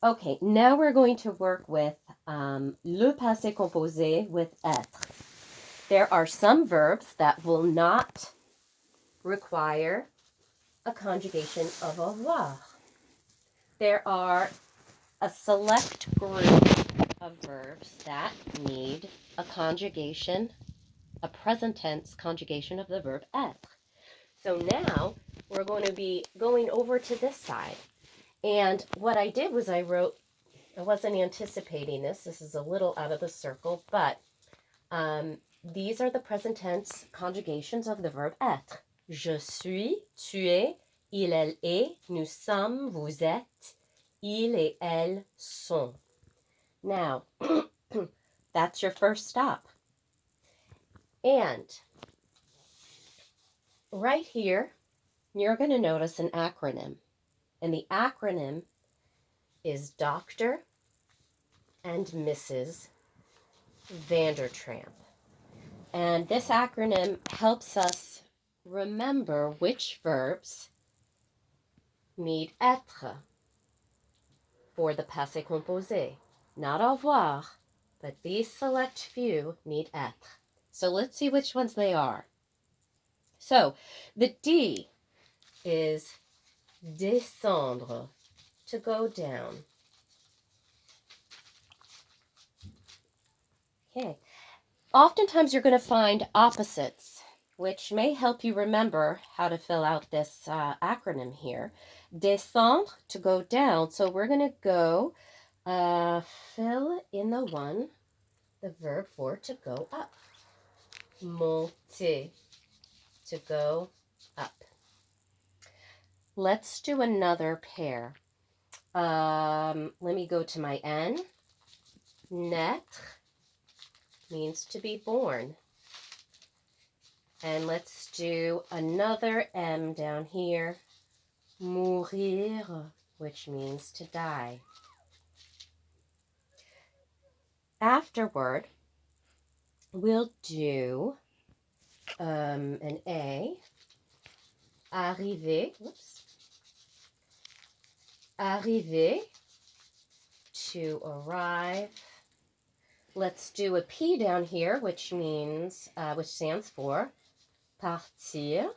Okay, now we're going to work with le passé composé with etre. There are some verbs that will not require a conjugation of avoir. There are a select group of verbs that need a conjugation, a present tense conjugation of the verb être. So now we're going to be going over to this side. And what I did was I wasn't anticipating this. This is a little out of the circle, but these are the present tense conjugations of the verb être. Je suis, tu es, il, elle est, nous sommes, vous êtes, il et elles sont. Now, that's your first stop. And right here, you're going to notice an acronym. And the acronym is Dr. and Mrs. Vandertramp. And this acronym helps us remember which verbs need être for the passé composé. Not avoir, but these select few need être. So let's see which ones they are. So the D is descendre, to go down. Okay. Oftentimes you're going to find opposites, which may help you remember how to fill out this acronym here. Descendre, to go down. So we're going to go fill in the verb for to go up. Monter, to go up. Let's do another pair. Let me go to my N. Naître means to be born. And let's do another M down here. Mourir, which means to die. Afterward, we'll do an A. Arriver. Whoops. Arriver, to arrive. Let's do a P down here, which stands for partir,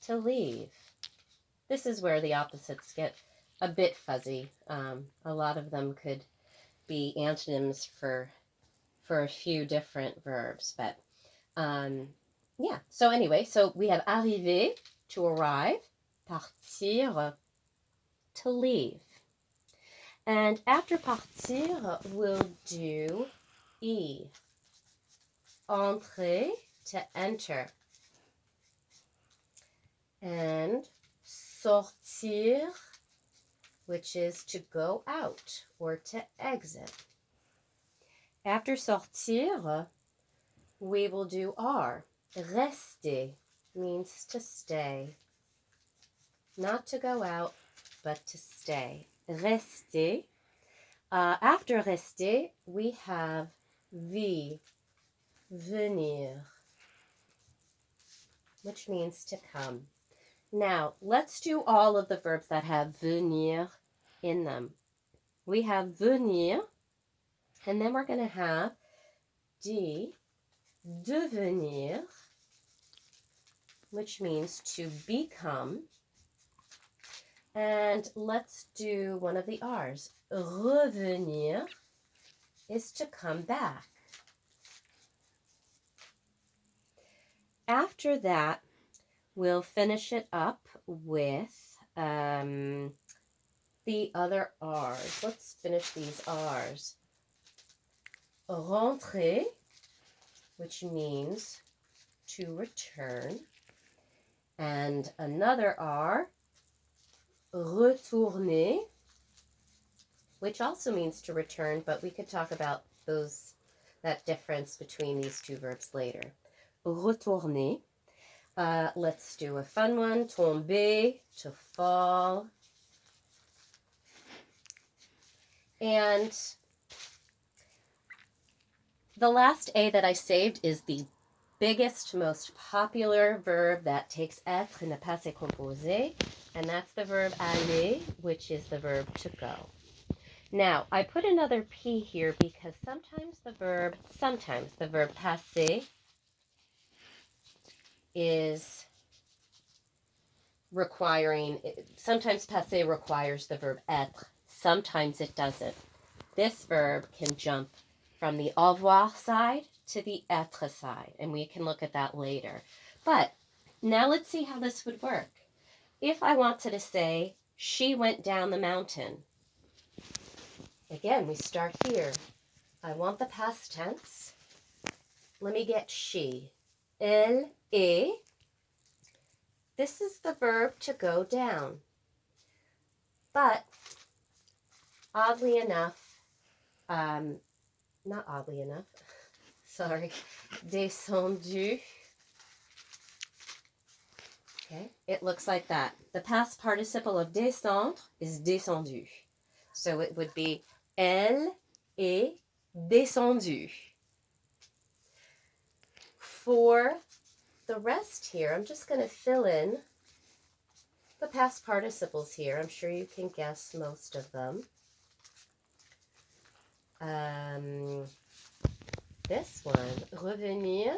to leave. This is where the opposites get a bit fuzzy. A lot of them could be antonyms for a few different verbs, but yeah. So anyway, so we have arriver, to arrive, partir, to leave. And after partir, we'll do E. Entrer, to enter. And sortir, which is to go out or to exit. After sortir, we will do R. Rester means to stay. Not to go out, but to stay. Rester. After rester, we have V, venir, which means to come. Now, let's do all of the verbs that have venir in them. We have venir, and then we're going to have devenir, which means to become. And let's do one of the R's. Revenir is to come back. After that, we'll finish it up with the other R's. Let's finish these R's. Rentrer, which means to return. And another R, retourner, which also means to return, but we could talk about that difference between these two verbs later. Retourner. Let's do a fun one. Tomber, to fall. And the last A that I saved is the biggest, most popular verb that takes être in the passé composé, and that's the verb aller, which is the verb to go. Now, I put another P here because sometimes the verb passer is requiring, sometimes passer requires the verb etre, sometimes it doesn't. This verb can jump from the avoir side to the etre side, and we can look at that later. But now let's see how this would work. If I wanted to say, she went down the mountain. Again, we start here. I want the past tense. Let me get she. Elle est. This is the verb to go down. But oddly enough, not oddly enough, sorry, descendu. Okay, it looks like that. The past participle of descendre is descendu. So it would be elle est descendue. For the rest here, I'm just going to fill in the past participles here. I'm sure you can guess most of them. This one, revenir,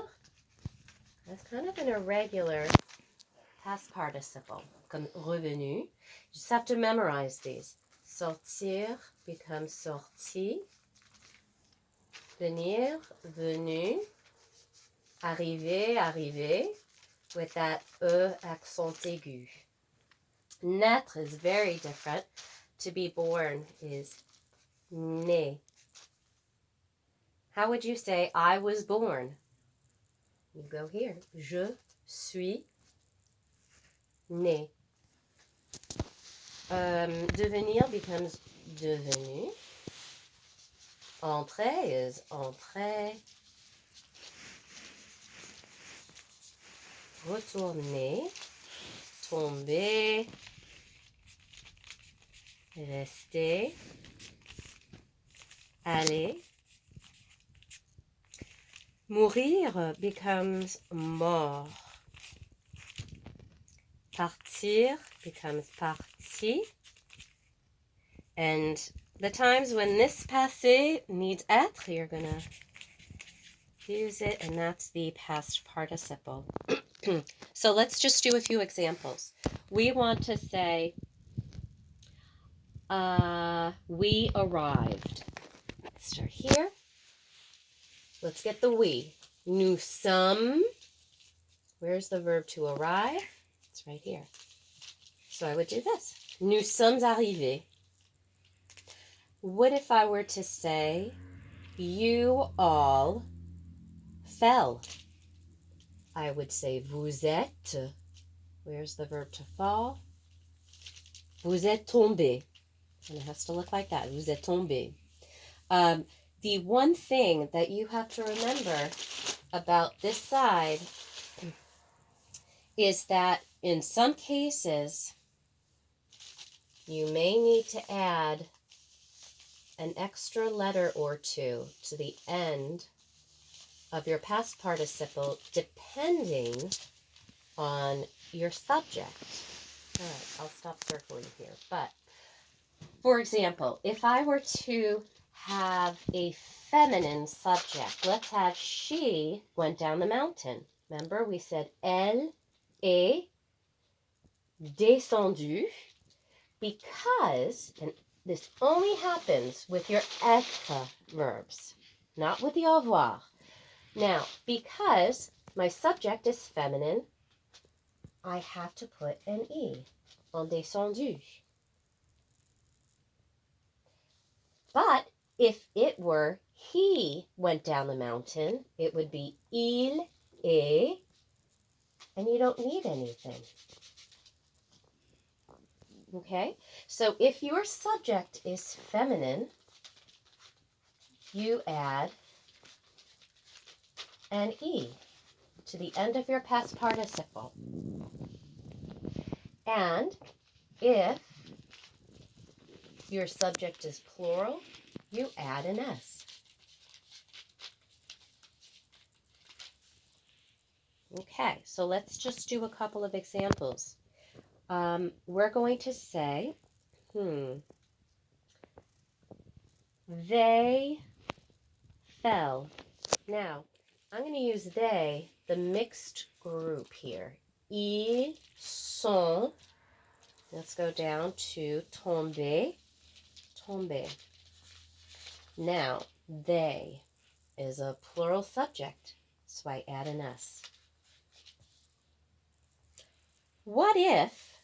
that's kind of an irregular past participle, comme revenu. You just have to memorize these. Sortir becomes sorti. Venir, venu. Arriver, arrivé, with that E accent aigu. Naître is very different. To be born is né. How would you say I was born? You go here. Je suis né. Devenir becomes devenu. Entrer is entré. Retourner, tomber, rester, aller. Mourir becomes mort. Partir becomes parti. And the times when this passé needs être, you're going to use it, and that's the past participle. So let's just do a few examples. We want to say, we arrived. Start here. Let's get the we. Nous sommes. Where's the verb to arrive? It's right here. So I would do this. Nous sommes arrivés. What if I were to say, you all fell? I would say, vous êtes. Where's the verb to fall? Vous êtes tombés. And it has to look like that. Vous êtes tombés. The one thing that you have to remember about this side is that in some cases, you may need to add an extra letter or two to the end of your past participle depending on your subject. All right, I'll stop circling here. But, for example, if I were to have a feminine subject, let's have she went down the mountain. Remember, we said elle est descendue because, and this only happens with your être verbs, not with the avoir. Now, because my subject is feminine, I have to put an E on descendu. But if it were he went down the mountain, it would be il est, and you don't need anything. Okay? So if your subject is feminine, you add an E to the end of your past participle. And if your subject is plural, you add an S. Okay, so let's just do a couple of examples. We're going to say, They fell. Now, I'm going to use they, the mixed group here. Ils sont. Let's go down to tomber. Tomber. Now, they is a plural subject, so I add an S. What if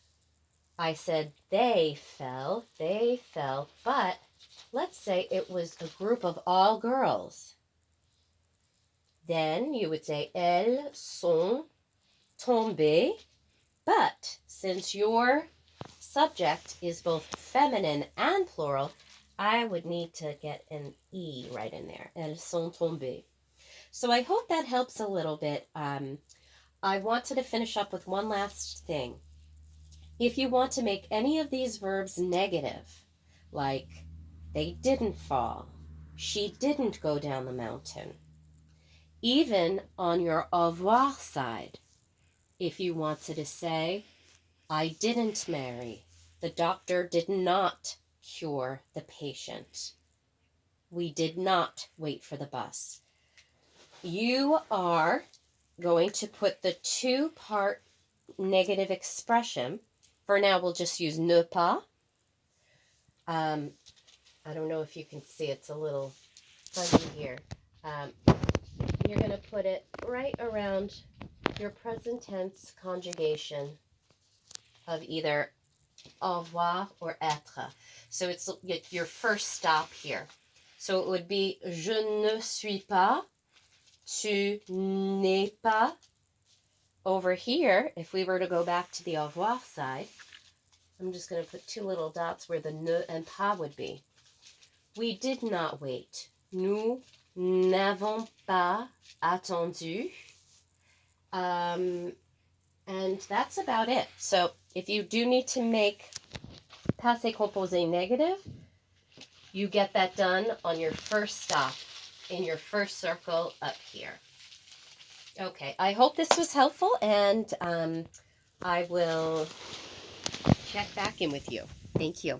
I said they fell, but let's say it was a group of all girls. Then you would say elles sont tombées, but since your subject is both feminine and plural, I would need to get an E right in there. Elles sont tombées. So I hope that helps a little bit. I wanted to finish up with one last thing. If you want to make any of these verbs negative, like they didn't fall, she didn't go down the mountain, even on your au revoir side, if you wanted to say, I didn't marry, the doctor did not cure the patient, we did not wait for the bus, you are going to put the two-part negative expression. For now, we'll just use ne pas. I don't know if you can see, it's a little fuzzy here. You're going to put it right around your present tense conjugation of either avoir or etre. So it's your first stop here. So it would be je ne suis pas, tu n'es pas. Over here, if we were to go back to the au revoir side, I'm just going to put two little dots where the ne and pas would be. We did not wait. Nous n'avons pas attendu. And that's about it. So if you do need to make Passe Compose negative, you get that done on your first stop in your first circle up here. Okay, I hope this was helpful, and I will check back in with you. Thank you.